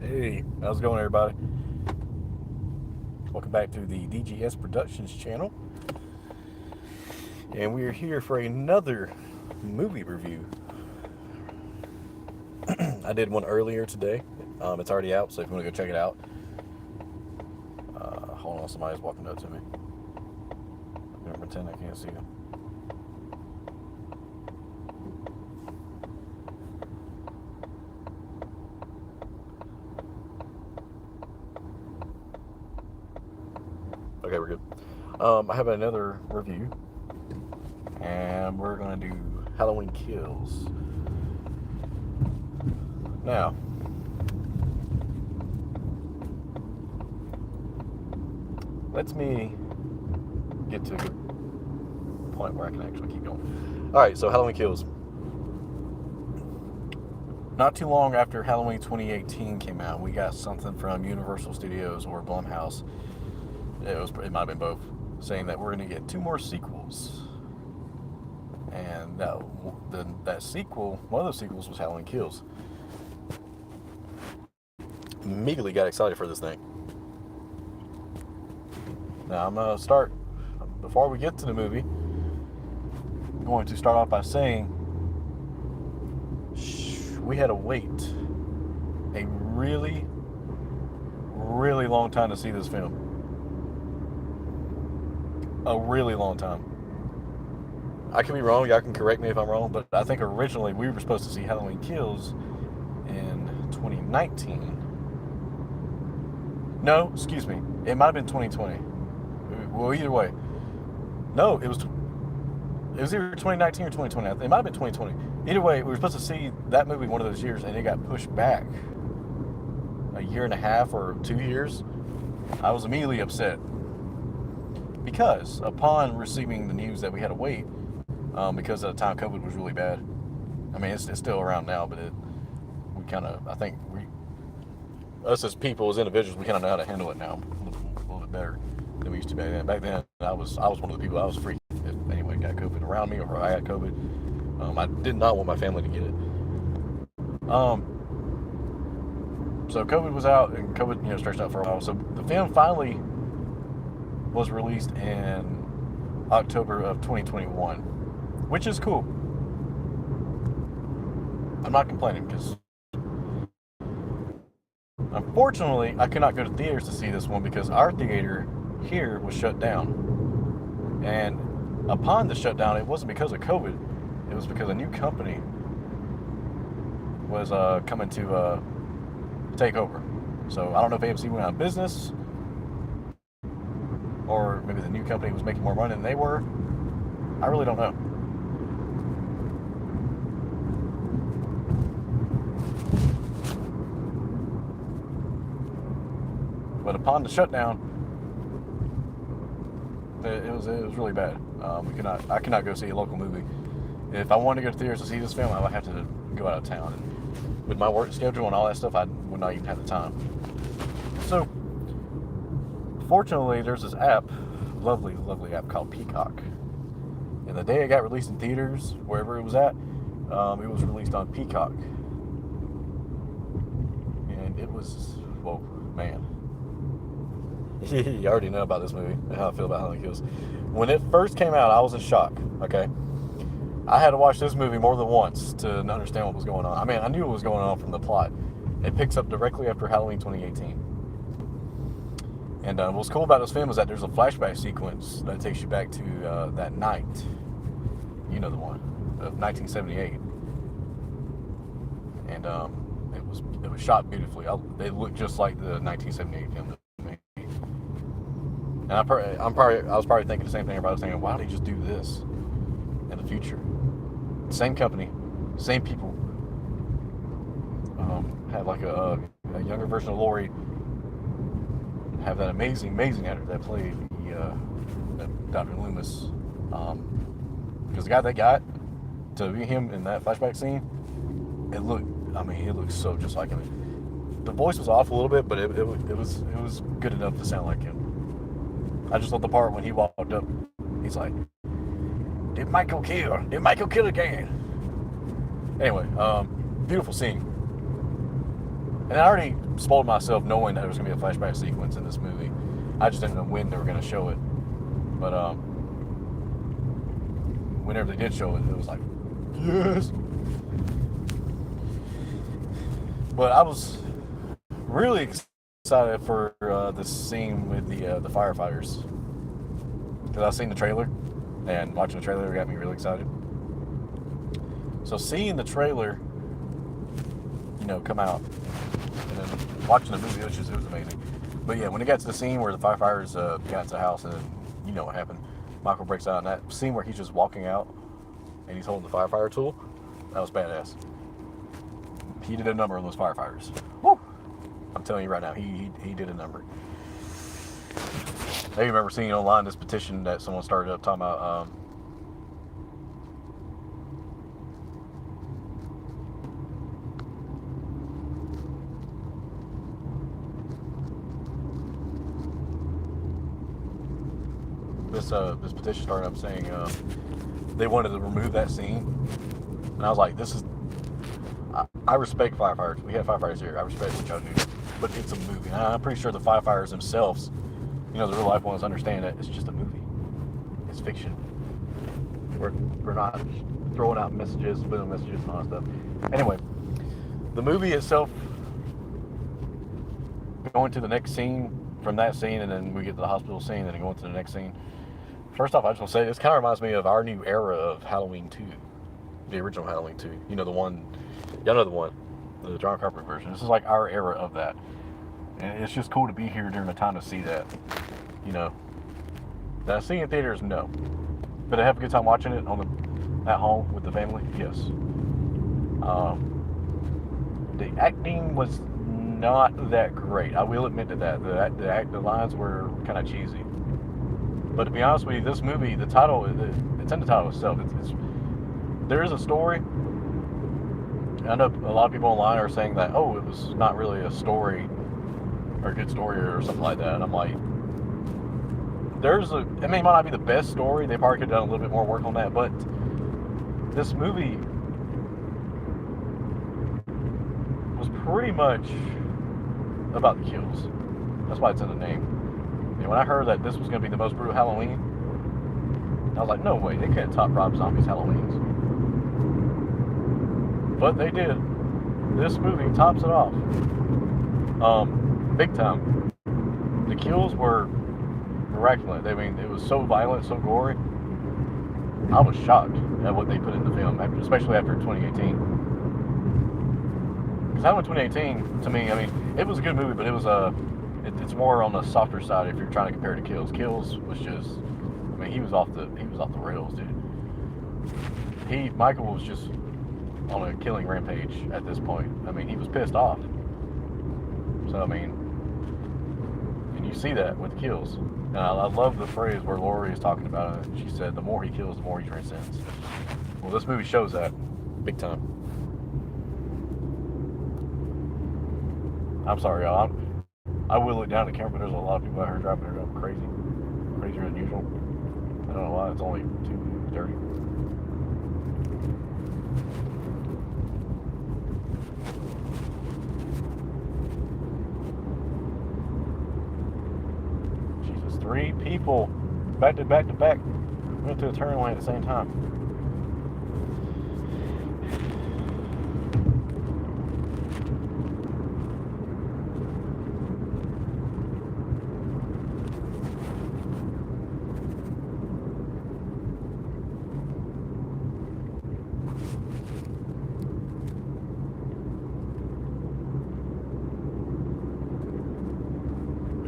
Hey, how's it going, everybody? Welcome back to the DGS Productions channel. And we are here for another movie review. I did one earlier today. It's already out, so if you want to go check it out. Hold on, somebody's walking up to me. I'm going to pretend I can't see them. Okay, we're good. I have another review, and we're going to do Halloween Kills. Now, let me get to a good point where I can actually keep going. All right, so Halloween Kills. Not too long after Halloween 2018 came out, we got something from Universal Studios or Blumhouse. It might have been both, saying that we're going to get 2 more sequels. And that sequel, one of those sequels, was Halloween Kills. Immediately got excited for this thing. Now I'm going to start, before we get to the movie, I'm going to start off by saying we had to wait a really, really long time to see this film. A really long time. I could be wrong, y'all can correct me if I'm wrong, but I think originally we were supposed to see Halloween Kills in 2019. No, excuse me. It might have been 2020. Well, either way. No, it was either 2019 or 2020. It might have been 2020. Either way, we were supposed to see that movie one of those years, and it got pushed back a year and a half or 2 years. I was immediately upset because upon receiving the news that we had to wait, because at the time COVID was really bad. I mean, it's still around now, but I think us as people, as individuals, we kind of know how to handle it now a little bit better than we used to back then. Back then, I was one of the people, I was freaked if anyone got COVID around me or I had COVID. I did not want my family to get it. So COVID was out, and COVID, stretched out for a while. So the film finally was released in October of 2021, which is cool. I'm not complaining because, unfortunately, I could not go to theaters to see this one because our theater here was shut down. And upon the shutdown, it wasn't because of COVID. It was because a new company was coming to take over. So I don't know if AMC went out of business, or maybe the new company was making more money than they were. I really don't know. But upon the shutdown, it was really bad. I could not go see a local movie. If I wanted to go to theaters to see this film, I would have to go out of town. And with my work schedule and all that stuff, I would not even have the time. So, fortunately, there's this app, lovely, lovely app called Peacock. And the day it got released in theaters, wherever it was at, it was released on Peacock. And it was, whoa, man. You already know about this movie and how I feel about Halloween Kills. When it first came out, I was in shock, okay? I had to watch this movie more than once to understand what was going on. I mean, I knew what was going on from the plot. It picks up directly after Halloween 2018. And what's cool about this film is that there's a flashback sequence that takes you back to that night. You know the one, of 1978. And it was shot beautifully. It looked just like the 1978 film. And I was probably thinking the same thing. Everybody was thinking, why did he just do this in the future? Same company, same people. Have like a younger version of Laurie. Have that amazing actor that played Dr. Loomis. Because the guy they got to be him in that flashback scene, it looked so just like him. The voice was off a little bit, but it was good enough to sound like him. I just love the part when he walked up. He's like, "Did Michael kill? Did Michael kill again?" Anyway, beautiful scene. And I already spoiled myself knowing that there was going to be a flashback sequence in this movie. I just didn't know when they were going to show it. But whenever they did show it, it was like, yes. But I was really excited for this scene with the firefighters. Because I've seen the trailer, and watching the trailer got me really excited. So seeing the trailer, come out, and then watching the movie, it was amazing. But yeah, when it got to the scene where the firefighters got into the house, and you know what happened, Michael breaks out in that scene where he's just walking out, and he's holding the firefighter tool. That was badass. He did a number on those firefighters. Woo! I'm telling you right now, he did a number. I remember seeing online this petition that someone started up talking about this petition started up saying they wanted to remove that scene, and I was like, I respect firefighters. We have firefighters here. I respect what y'all do, but it's a movie. And I'm pretty sure the firefighters themselves, the real life ones, understand that it's just a movie. It's fiction. We're not throwing out messages, putting messages and all that stuff. Anyway, the movie itself, going to the next scene, from that scene, and then we get to the hospital scene, and then going to the next scene. First off, I just want to say, this kind of reminds me of our new era of Halloween 2. The original Halloween 2. The one, y'all know the one, the John Carpenter version. This is like our era of that. And it's just cool to be here during the time to see that. Did I see it in theaters? No. But I have a good time watching it at home with the family? Yes. The acting was not that great. I will admit to that. The lines were kind of cheesy. But to be honest with you, this movie, the title, it's in the title itself. There is a story. I know a lot of people online are saying that, it was not really a story or a good story or something like that. And I'm like, it might not be the best story. They probably could have done a little bit more work on that. But this movie was pretty much about the kills. That's why it's in the name. And when I heard that this was going to be the most brutal Halloween, I was like, no way, they can't top Rob Zombie's Halloweens. But they did. This movie tops it off. Big time. The kills were miraculous. I mean, it was so violent, so gory. I was shocked at what they put in the film, especially after 2018. Because Halloween 2018, to me, I mean, it was a good movie, but it was it's more on the softer side if you're trying to compare it to Kills. Kills was just, he was off the rails, dude. Michael was just on a killing rampage at this point. He was pissed off. So, and you see that with the kills. And I love the phrase where Laurie is talking about it. She said, the more he kills, the more he transcends. Well, this movie shows that big time. I'm sorry, y'all. I will look down at the camera, but there's a lot of people out here driving it up crazy. Crazier than usual. I don't know why. It's only 2:30. Jesus, 3 people back to back went to a turn lane at the same time.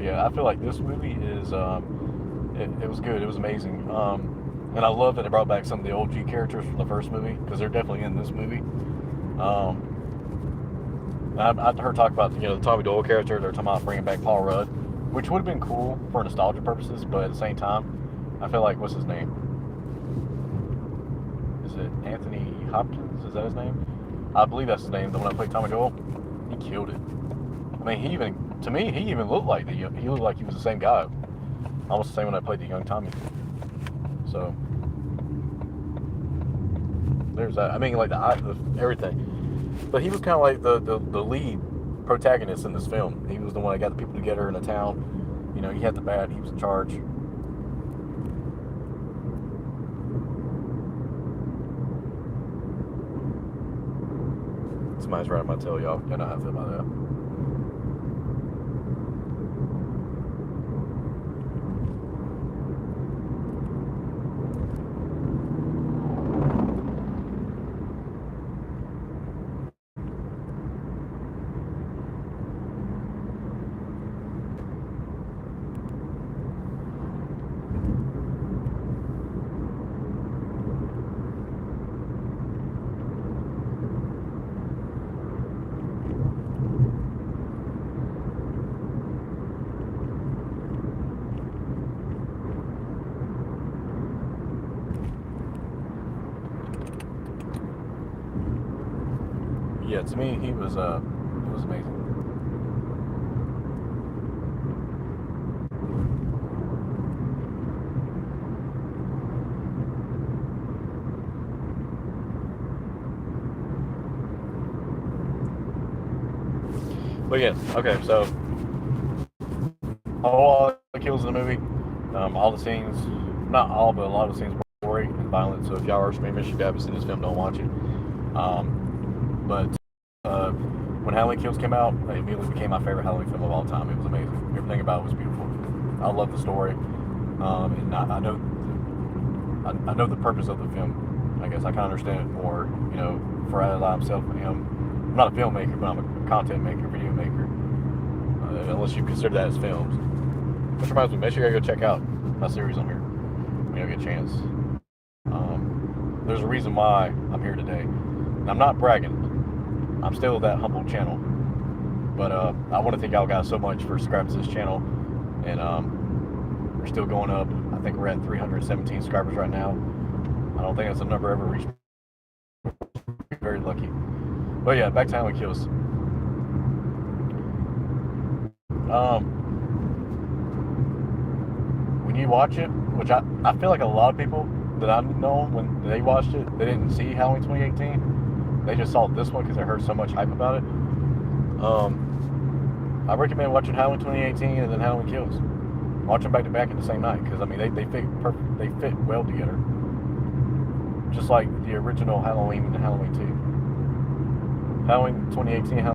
Yeah, I feel like this movie is, it was good. It was amazing. And I love that they brought back some of the OG characters from the first movie, because they're definitely in this movie. I heard talk about, the Tommy Doyle character. They're talking about bringing back Paul Rudd, which would have been cool for nostalgia purposes, but at the same time, I feel like, what's his name? Is it Anthony Hopkins? Is that his name? I believe that's his name. The one that played Tommy Doyle. He killed it. To me, he even looked like he looked like he was the same guy, almost the same one that played the young Tommy. So there's that. Like the everything, but he was kind of like the lead protagonist in this film. He was the one that got the people together in the town. You know, he had the bat. He was in charge. Somebody's right on my tail, y'all. Y'all know how I feel about that. Yeah, to me, he was amazing. But yeah, okay, so all the kills in the movie, all the scenes, not all, but a lot of the scenes were gory and violent. So if y'all are screaming, if you haven't seen this film, don't watch it. But when Halloween Kills came out, it immediately became my favorite Halloween film of all time. It was amazing. Everything about it was beautiful. I love the story, and I know the purpose of the film. I guess I can understand it more. You know, for I myself am. I'm not a filmmaker, but I'm a content maker, video maker. Unless you consider that as films. Which reminds me, make sure you go check out my series on here when you get a chance. There's a reason why I'm here today. And I'm not bragging. I'm still that humble channel. But I want to thank y'all guys so much for subscribing to this channel. And we're still going up. I think we're at 317 subscribers right now. I don't think that's a number ever reached. Very lucky. But yeah, back to Halloween Kills. When you watch it, which I feel like a lot of people that I know, when they watched it, they didn't see Halloween 2018. They just saw this one because they heard so much hype about it. I recommend watching Halloween 2018 and then Halloween Kills. Watch them back to back in the same night because I mean they fit perfect. They fit well together, just like the original Halloween and Halloween 2. Halloween 2018.